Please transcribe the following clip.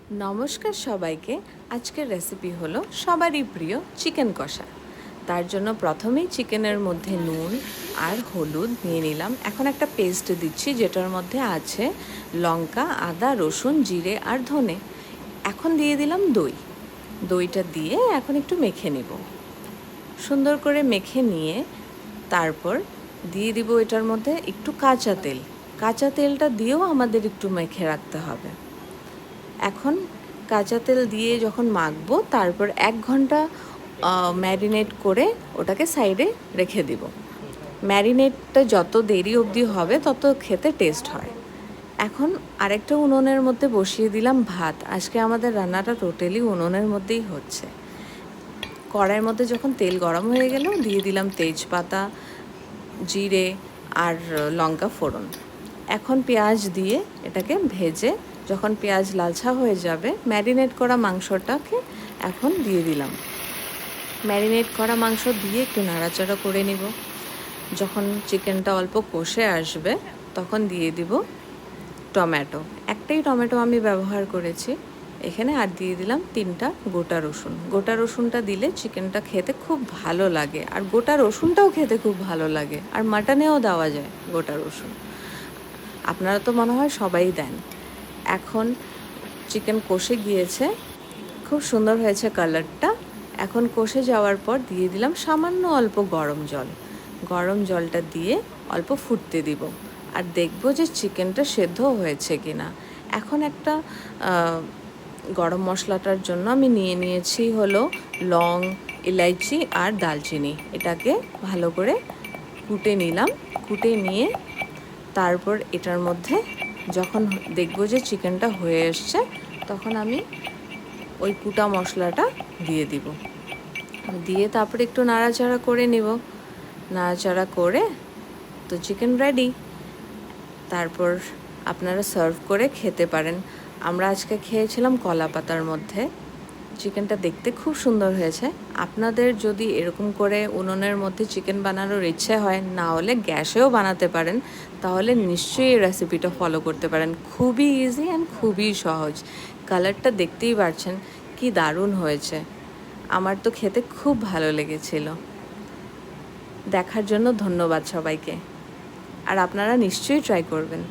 নমস্কার সবাইকে। আজকের রেসিপি হলো সবারই প্রিয় চিকেন কষা। তার জন্য প্রথমেই চিকেনের মধ্যে নুন আর হলুদ নিয়ে নিলাম। এখন একটা পেস্ট দিচ্ছি যেটার মধ্যে আছে লঙ্কা, আদা, রসুন, জিরে আর ধনে। এখন দিয়ে দিলাম দই। দইটা দিয়ে এখন একটু মেখে নেব। সুন্দর করে মেখে নিয়ে তারপর দিয়ে দিব এটার মধ্যে একটু কাঁচা তেল। কাঁচা তেলটা দিয়েও আমাদের একটু মেখে রাখতে হবে। এখন কাঁচা তেল দিয়ে যখন মাখবো তারপর 1 ঘন্টা ম্যারিনেট করে ওটাকে সাইডে রেখে দিব। ম্যারিনেটটা যত দেরি অবধি হবে তত খেতে টেস্ট হয়। এখন আরেকটা উনুনের মধ্যে বসিয়ে দিলাম ভাত। আজকে আমাদের রান্নাটা টোটালি উনুনের মধ্যেই হচ্ছে। কড়াইয়ের মধ্যে যখন তেল গরম হয়ে গেল দিয়ে দিলাম তেজপাতা, জিরে আর লঙ্কা ফোড়ন। এখন পেঁয়াজ দিয়ে এটাকে ভেজে যখন পেঁয়াজ লালচা হয়ে যাবে ম্যারিনেট করা মাংসটাকে এখন দিয়ে দিলাম। ম্যারিনেট করা মাংস দিয়ে একটু নাড়াচাড়া করে নিব। যখন চিকেনটা অল্প কষে আসবে তখন দিয়ে দিব টমেটো। একটাই টমেটো আমি ব্যবহার করেছি এখানে, আর দিয়ে দিলাম 3টা গোটা রসুন। গোটা রসুনটা দিলে চিকেনটা খেতে খুব ভালো লাগে, আর গোটা রসুনটাও খেতে খুব ভালো লাগে, আর মাটনেও দেওয়া যায় গোটা রসুন। আপনারা তো মনে হয় সবাই দেন। এখন চিকেন কষে গিয়েছে, খুব সুন্দর হয়েছে কালারটা। এখন কষে যাওয়ার পর দিয়ে দিলাম সামান্য অল্প গরম জল। গরম জলটা দিয়ে অল্প ফুটতে দিব, আর দেখবো যে চিকেনটা সেদ্ধ হয়েছে কিনা। এখন একটা গরম মশলাটার জন্য আমি নিয়েছি হলো লং, ইলাইচি আর দালচিনি। এটাকে ভালো করে কুটে নিলাম। কুটে নিয়ে তারপর এটার মধ্যে যখন দেখবো যে চিকেনটা হয়ে এসছে তখন আমি ওই কুটা মশলাটা দিয়ে দিব। দিয়ে তারপরে একটু নাড়াচাড়া করে নিব। নাড়াচাড়া করে তো চিকেন রেডি। তারপর আপনারা সার্ভ করে খেতে পারেন। আমরা আজকে খেয়েছিলাম কলা পাতার মধ্যে। চিকেনটা দেখতে খুব সুন্দর হয়েছে। আপনাদের যদি এরকম করে উনুনের মধ্যে চিকেন বানানোর ইচ্ছে হয়, না হলে গ্যাসেও বানাতে পারেন, তাহলে নিশ্চয়ই এই রেসিপিটা ফলো করতে পারেন। খুবই ইজি অ্যান্ড খুবই সহজ। কালারটা দেখতেই পাচ্ছেন কি দারুণ হয়েছে। আমার তো খেতে খুব ভালো লেগেছিল। দেখার জন্য ধন্যবাদ সবাইকে, আর আপনারা নিশ্চয়ই ট্রাই করবেন।